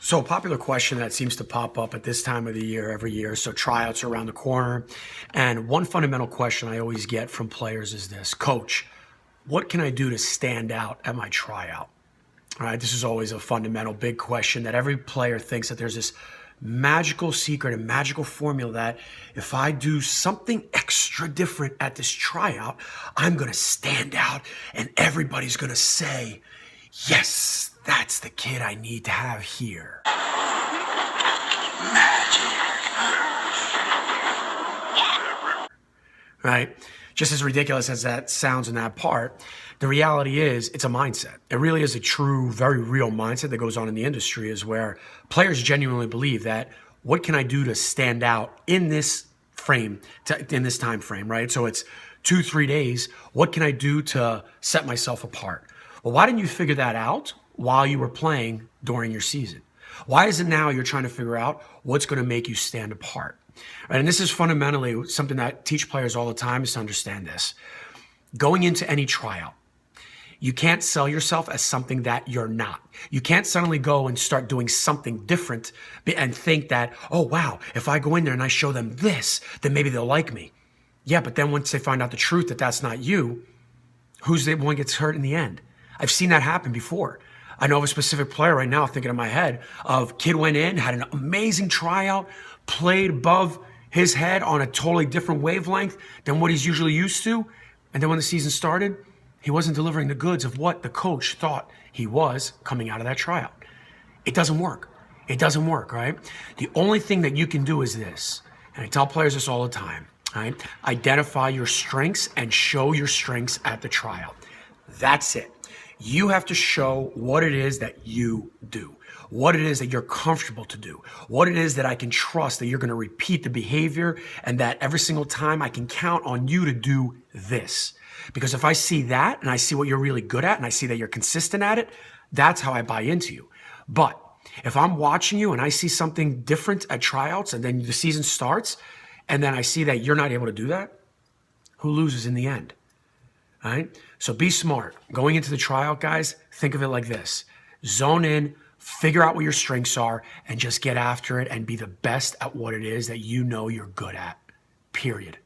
So a popular question that seems to pop up at this time of the year every year. So tryouts are around the corner. And one fundamental question I always get from players is this: Coach, what can I do to stand out at my tryout? All right, this is always a fundamental big question that every player thinks that there's this magical secret and magical formula that if I do something extra different at this tryout, I'm going to stand out and everybody's going to say, yes, that's the kid I need to have here. Right? Just as ridiculous as that sounds in that part, the reality is it's a mindset. It really is a true, very real mindset that goes on in the industry, is where players genuinely believe that what can I do to stand out in this frame, in this time frame, right? So it's 2-3 days. What can I do to set myself apart? Well, why didn't you figure that out while you were playing during your season? Why is it now you're trying to figure out what's going to make you stand apart? Right? And this is fundamentally something that I teach players all the time, is to understand this. Going into any tryout, you can't sell yourself as something that you're not. You can't suddenly go and start doing something different and think that, oh, wow, if I go in there and I show them this, then maybe they'll like me. Yeah, but then once they find out the truth that that's not you, who's the one gets hurt in the end? I've seen that happen before. I know of a specific player right now, thinking in my head, of kid went in, had an amazing tryout, played above his head on a totally different wavelength than what he's usually used to. And then when the season started, he wasn't delivering the goods of what the coach thought he was coming out of that tryout. It doesn't work. It doesn't work, right? The only thing that you can do is this, and I tell players this all the time, right? Identify your strengths and show your strengths at the tryout. That's it. You have to show what it is that you do, what it is that you're comfortable to do, what it is that I can trust that you're going to repeat the behavior, and that every single time I can count on you to do this. Because if I see that and I see what you're really good at and I see that you're consistent at it, that's how I buy into you. But if I'm watching you and I see something different at tryouts and then the season starts and then I see that you're not able to do that, who loses in the end? All right? So be smart. Going into the tryout, guys, think of it like this. Zone in, figure out what your strengths are, and just get after it and be the best at what it is that you know you're good at. Period.